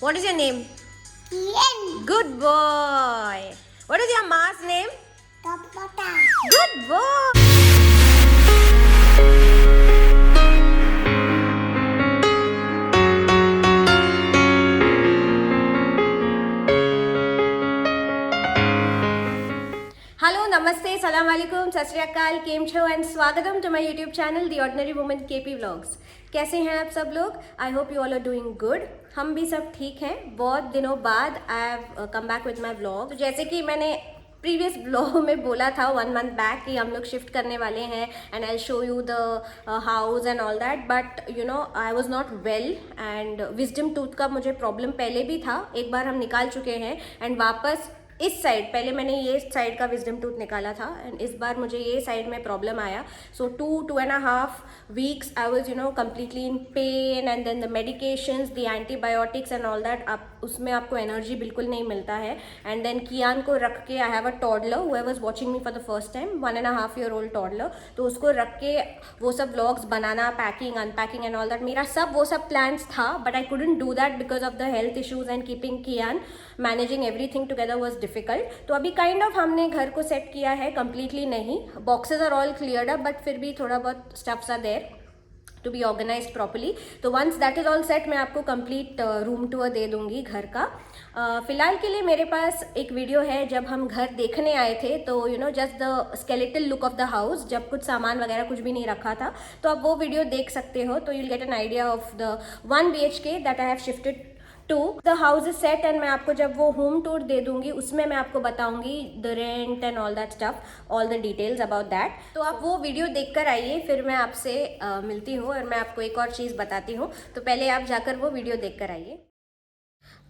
What is your name? Kian. Good boy. What is your ma's name? Kapata. Good boy. Hello नमस्ते सलाम वालेकुम सत श्री अकाल केम छो एंड स्वागतम to my YouTube channel the ordinary woman KP vlogs. कैसे हैं आप सब लोग? I hope you all are doing good. हम भी सब ठीक हैं। बहुत दिनों बाद I have come back with my vlog. तो जैसे कि मैंने प्रीवियस ब्लॉग में बोला था 1 मंथ बैक कि हम लोग शिफ्ट करने वाले हैं and I show you the house and all that, but you know I was not well and wisdom tooth का मुझे प्रॉब्लम पहले भी था। एक बार हम निकाल चुके हैं एंड वापस इस साइड, पहले मैंने ये साइड का विजडम टूथ निकाला था एंड इस बार मुझे ये साइड में प्रॉब्लम आया। So 2.5 weeks I was completely in pain and then the medications, the antibiotics and all that. आप उसमें आपको एनर्जी बिल्कुल नहीं मिलता है। एंड देन कियान को रख के, I have a toddler who was watching me for the first time, 1.5 year old toddler, तो उसको रख के वो सब व्लॉग्स बनाना, packing unpacking and all that, मेरा सब वो सब प्लान्स था, but I couldn't do that because of the health issues and keeping Kian, managing everything together was difficult. तो अभी काइंड ऑफ हमने घर को सेट किया है, कंप्लीटली नहीं, boxes are all cleared up, but फिर भी थोड़ा बहुत stuffs are there to be organised properly. तो once that is all set मैं आपको कंप्लीट रूम टूर दे दूंगी घर का। फिलहाल के लिए मेरे पास एक वीडियो है जब हम घर देखने आए थे, तो you know just the skeletal look of the house, जब कुछ सामान वगैरह कुछ भी नहीं रखा था, तो आप वो वीडियो देख सकते हो। तो you'll get an idea of the 1 BHK that I have shifted to the house is set. And मैं आपको जब वो होम टूर दे दूंगी उसमें मैं आपको बताऊंगी the rent and all that stuff, all the details about that. तो आप वो वीडियो देख कर आइए, फिर मैं आपसे मिलती हूँ और मैं आपको एक और चीज़ बताती हूँ। तो पहले आप जाकर वो वीडियो देख कर आइए।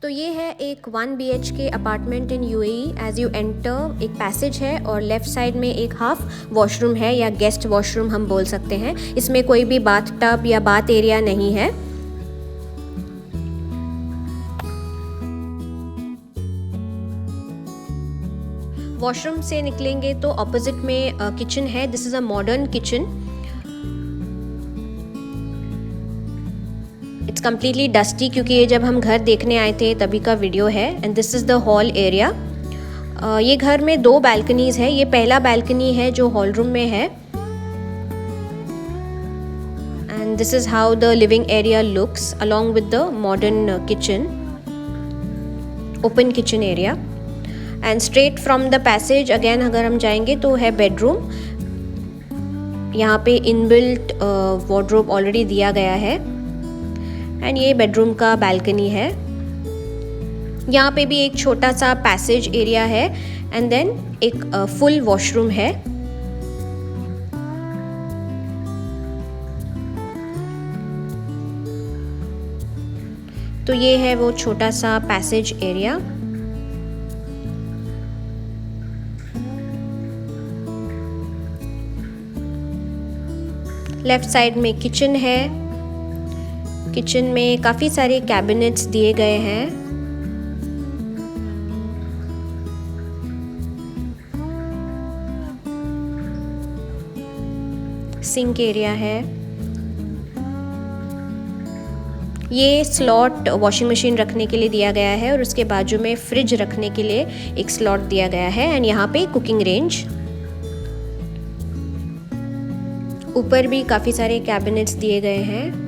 तो ये है एक 1 BHK apartment in UAE। As you enter एक पैसेज है और लेफ्ट साइड में एक हाफ वॉशरूम है या गेस्ट वॉशरूम हम बोल सकते हैं। इसमें कोई भी बाथ टब या बाथ एरिया नहीं है। वॉशरूम से निकलेंगे तो ऑपोजिट में किचन है। This is a modern kitchen. It's completely dusty क्योंकि ये जब हम घर देखने आए थे तभी का वीडियो है। And this is the hall area. ये घर में 2 बालकनीज है। ये पहला बालकनी है जो हॉल रूम में है। And this is how the living area looks along with the modern kitchen, open kitchen area. And straight from the passage again अगर हम जाएंगे तो है बेडरूम। यहाँ पे इनबिल्ट वार्डरोब ऑलरेडी दिया गया है। एंड ये बेडरूम का बालकनी है। यहाँ पे भी एक छोटा सा पैसेज एरिया है एंड देन एक फुल वॉशरूम है। तो ये है वो छोटा सा पैसेज एरिया। लेफ्ट साइड में किचन है। किचन में काफ़ी सारे कैबिनेट्स दिए गए हैं। सिंक एरिया है। ये स्लॉट वॉशिंग मशीन रखने के लिए दिया गया है और उसके बाजू में फ्रिज रखने के लिए एक स्लॉट दिया गया है। एंड यहाँ पे कुकिंग रेंज। ऊपर भी काफ़ी सारे कैबिनेट्स दिए गए हैं।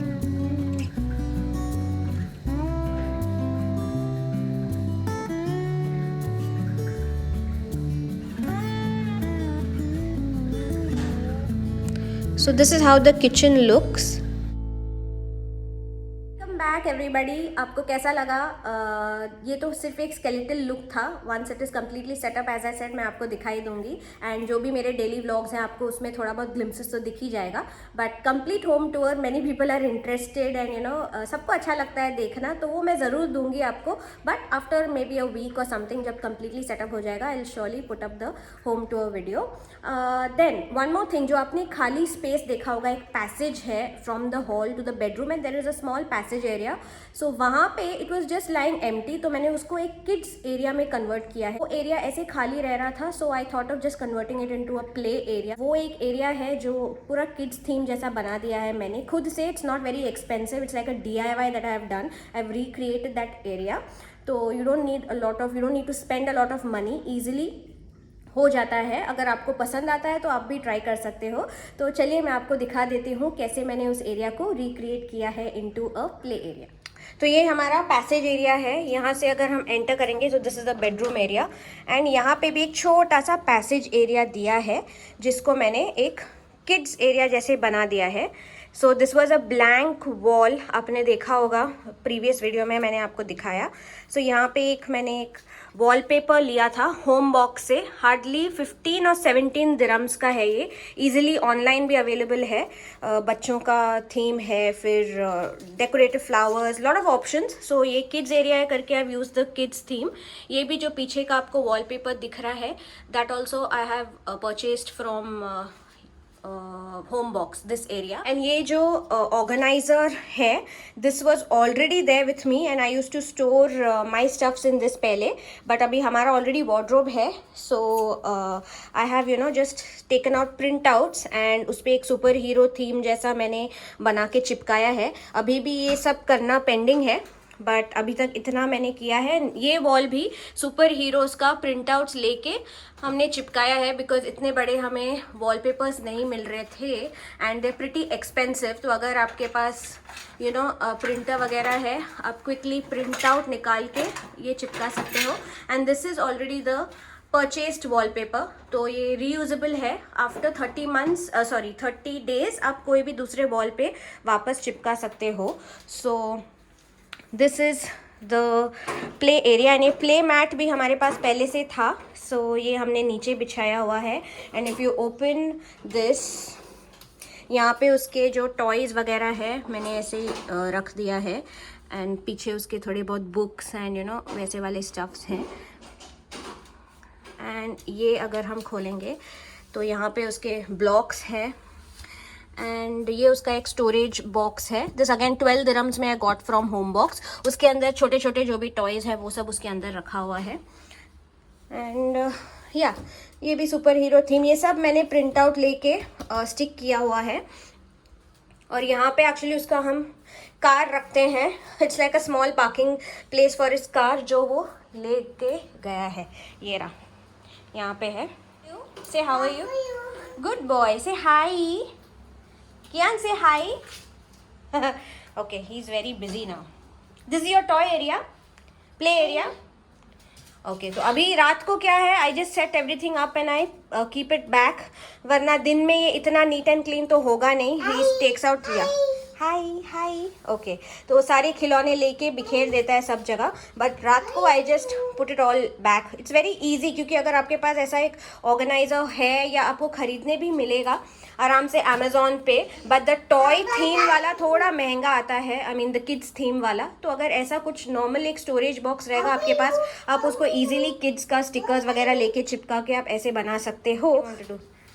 So this is how the kitchen looks. Back everybody, आपको कैसा लगा? ये तो सिर्फ एक स्केलेटल लुक था। Once it is completely set up as I said मैं आपको दिखाई दूंगी। एंड जो भी मेरे डेली व्लॉग्स हैं आपको उसमें थोड़ा बहुत ग्लिम्सेस तो दिख ही जाएगा। But complete home tour, many people are interested and you know सबको अच्छा लगता है देखना, तो वो मैं ज़रूर दूंगी आपको। But after maybe a week और समथिंग जब कम्प्लीटली सेटअप हो जाएगा I will surely put up the home tour video. Then one more thing, जो आपने खाली स्पेस देखा होगा, एक पैसेज है from the hall to the bedroom and there is a small passage area area. So वहाँ पे it was just lying empty, तो मैंने उसको एक किड्स एरिया में कन्वर्ट किया है। वो एरिया ऐसे खाली रह रहा था, so I thought of just converting it into a play area. वो एक एरिया है जो पूरा किड्स थीम जैसा बना दिया है मैंने खुद से। It's not very expensive, it's like a DIY that I have done. I have recreated that area. तो you don't need to spend a lot of money, easily हो जाता है। अगर आपको पसंद आता है तो आप भी ट्राई कर सकते हो। तो चलिए मैं आपको दिखा देती हूँ कैसे मैंने उस एरिया को रिक्रिएट किया है इनटू अ प्ले एरिया। तो ये हमारा पैसेज एरिया है। यहाँ से अगर हम एंटर करेंगे तो this is the bedroom area, and यहाँ पे भी एक छोटा सा पैसेज एरिया दिया है जिसको मैंने एक किड्स एरिया जैसे बना दिया है। So this was a blank wall, आपने देखा होगा प्रीवियस वीडियो में मैंने आपको दिखाया। सो यहाँ पे मैंने एक वॉलपेपर लिया था होम बॉक्स से, हार्डली 15 और 17 दिरम्स का है ये। इजीली ऑनलाइन भी अवेलेबल है। बच्चों का थीम है, फिर decorative flowers, lot of options. So ये किड्स एरिया है करके I have used the kids theme. ये भी जो पीछे का आपको वॉलपेपर दिख रहा है, that also I have purchased from Home Box this area. And ये जो ऑर्गेनाइजर है, this was already there with me and I use to store my stuffs in this पहले, बट अभी हमारा ऑलरेडी वार्डरोब है। So I have just taken out printouts and उस पर एक सुपर हीरो थीम जैसा मैंने बना के चिपकाया है। अभी भी ये सब करना पेंडिंग है, बट अभी तक इतना मैंने किया है। ये वॉल भी सुपर हीरोज़ का प्रिंट आउट्स लेके हमने चिपकाया है, बिकॉज इतने बड़े हमें वॉलपेपर्स नहीं मिल रहे थे एंड दे प्रिटी एक्सपेंसिव। तो अगर आपके पास प्रिंटर वगैरह है, आप क्विकली प्रिंट आउट निकाल के ये चिपका सकते हो। And this is already the purchased wallpaper, तो ये रीयूजेबल है। आफ्टर 30 डेज आप कोई भी दूसरे वॉल पे वापस चिपका सकते हो। So this is the play area, and ये प्ले मैट भी हमारे पास पहले से था। सो ये हमने नीचे बिछाया हुआ है। And if you open this, यहाँ पे उसके जो टॉयज़ वगैरह है मैंने ऐसे ही रख दिया है, एंड पीछे उसके थोड़े बहुत बुक्स एंड वैसे वाले स्टफ्स हैं। एंड ये अगर हम खोलेंगे तो यहाँ पे उसके ब्लॉक्स हैं, एंड ये उसका एक स्टोरेज बॉक्स है। दिस अगेन 12 दिरम्स में I got from Home box. उसके अंदर छोटे छोटे जो भी टॉयज़ है वो सब उसके अंदर रखा हुआ है। एंड ये भी सुपर हीरो थीम, ये सब मैंने प्रिंट आउट लेके स्टिक किया हुआ है। और यहाँ पे एक्चुअली उसका हम कार रखते हैं। It's like a small parking place for इस कार, जो वो लेके गया है। ये रहा, यहाँ पे है। Say how are you? Good boy, say hi. Kian, say hi. Okay, he's very busy now. This is your toy area, play area. Okay, तो अभी रात को क्या है, I just set everything up and I keep it back. वरना दिन में ये इतना नीट एंड क्लीन तो होगा नहीं। He takes out Riya. High okay. तो वो सारे खिलौने लेके बिखेर देता है सब जगह, बट रात को I just put it all back. It's very easy, क्योंकि अगर आपके पास ऐसा एक ऑर्गेनाइजर है या आपको खरीदने भी मिलेगा आराम से अमेजोन पे, बट द टॉय थीम वाला थोड़ा महंगा आता है, I mean the kids theme वाला। तो अगर ऐसा कुछ नॉर्मल एक स्टोरेज बॉक्स रहेगा आपके पास, आप उसको ईजिली किड्स का स्टिकर्स वगैरह लेके चिपका के आप ऐसे बना सकते हो।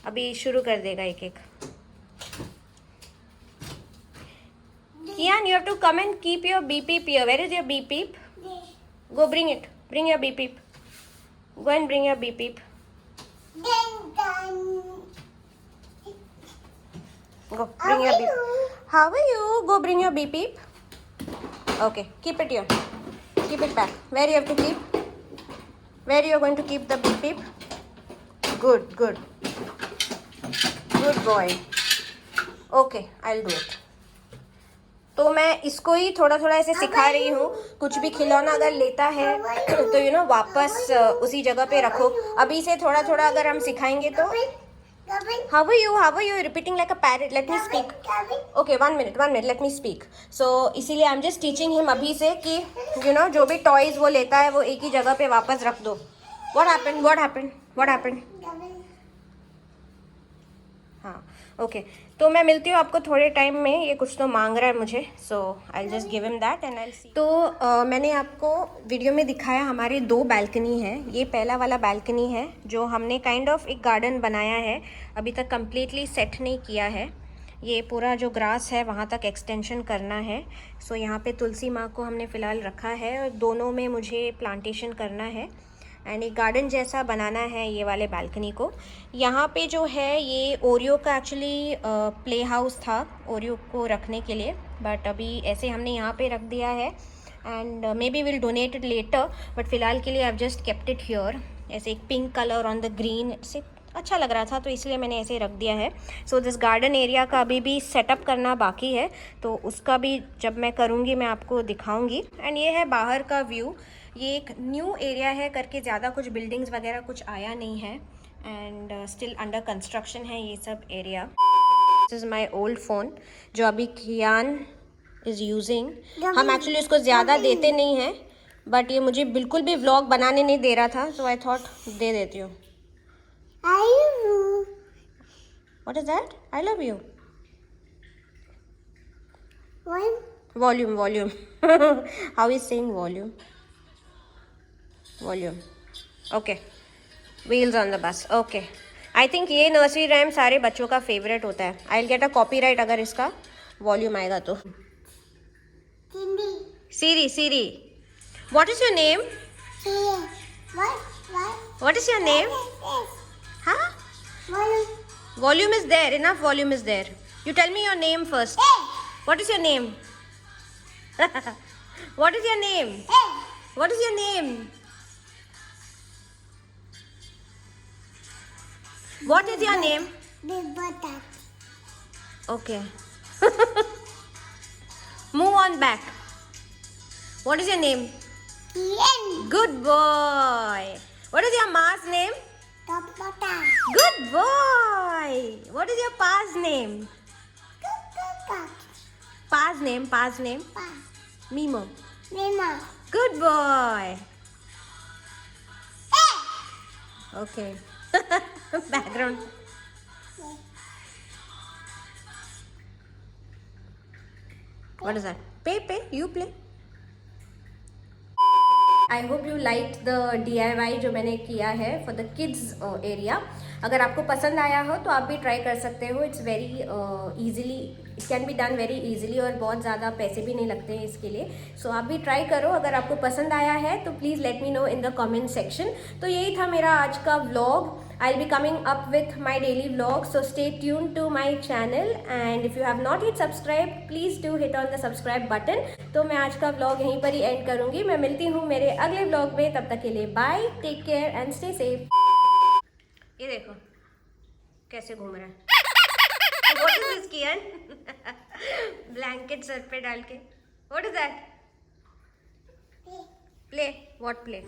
अभी शुरू कर देगा एक एक। Kian, you have to come and keep your beep beep here. Where is your beep beep? Go bring it. Bring your beep beep. Go and bring your beep beep. Go bring your beep. How are you? Go bring your beep beep. Okay, keep it here. Keep it back. Where you have to keep? Where you are going to keep the beep beep? Good, good. Good boy. Okay, I'll do it. तो मैं इसको ही थोड़ा थोड़ा ऐसे सिखा रही हूँ। कुछ भी खिलौना अगर लेता है तो वापस उसी जगह पे रखो। अभी से थोड़ा थोड़ा अगर हम सिखाएंगे तो How are you repeating like a parrot? Let me speak. Okay, one minute, let me speak. So इसीलिए I'm just teaching him अभी से कि जो भी टॉयज वो लेता है वो एक ही जगह पे वापस रख दो। What happened? हाँ, ओके। तो मैं मिलती हूँ आपको थोड़े टाइम में। ये कुछ तो मांग रहा है मुझे, so I just give him that and I see. तो मैंने आपको वीडियो में दिखाया हमारे 2 बालकनी है। ये पहला वाला बालकनी है जो हमने काइंड ऑफ एक गार्डन बनाया है, अभी तक कम्प्लीटली सेट नहीं किया है। ये पूरा जो ग्रास है वहाँ तक एक्सटेंशन करना है। सो यहाँ पे तुलसी माँ को हमने फ़िलहाल रखा है और दोनों में मुझे प्लांटेशन करना है एंड एक गार्डन जैसा बनाना है ये वाले बालकनी को। यहाँ पे जो है ये ओरियो का एक्चुअली प्ले हाउस था ओरियो को रखने के लिए, बट अभी ऐसे हमने यहाँ पे रख दिया है and may be will donate it later, but फ़िलहाल के लिए आई have just kept it here. ऐसे एक pink colour on the green से अच्छा लग रहा था तो इसलिए मैंने ऐसे रख दिया है। सो दिस गार्डन एरिया का अभी भी सेटअप करना बाकी है, तो उसका भी जब मैं करूँगी मैं आपको दिखाऊंगी। एंड ये है बाहर का व्यू। ये एक न्यू एरिया है करके, ज़्यादा कुछ बिल्डिंग्स वगैरह कुछ आया नहीं है एंड स्टिल अंडर कंस्ट्रक्शन है ये सब area. This is my old phone जो अभी कियान इज़ यूजिंग। हम एक्चुअली उसको ज़्यादा देते नहीं हैं, बट ये मुझे बिल्कुल भी व्लॉग बनाने नहीं दे रहा था, सो आई थॉट दे देती हूँ। What is that? I love you. Volume. How is saying volume? Volume. Okay. Wheels on the bus. Okay. I think ये नर्सरी राइम सारे बच्चों का फेवरेट होता है। I'll get a copyright अगर इसका वॉल्यूम आएगा तो। Siri. What is your name? What is your name? Huh? Volume is there. Enough volume is there. You tell me your name first. What is your name? What is your name? What is your name? What is your name? Okay. Move on back. What is your name? Good boy. What is your ma's name? Good boy. What is your pa's name? Pa's name? Mimo. Good boy. Okay. Background. What is that? Pay. You play. I hope you like the DIY जो मैंने किया है for the kids area. अगर आपको पसंद आया हो तो आप भी ट्राई कर सकते हो। It's very easily, it can be done very easily और बहुत ज़्यादा पैसे भी नहीं लगते हैं इसके लिए। सो आप भी ट्राई करो। अगर आपको पसंद आया है तो please let me know in the comment section. तो यही था मेरा आज का vlog. I'll be coming up with my daily vlog, so stay tuned to my channel and if you have not yet subscribed please do hit on the subscribe button। तो मैं आज का vlog यहीं पर ही एंड करूँगी। मैं मिलती हूँ मेरे अगले vlog में, तब तक के लिए bye, take care and stay safe. ये देखो कैसे घूम रहा है। What is this Kian? Blanket सर पे डाल के। What is that? Play. What play?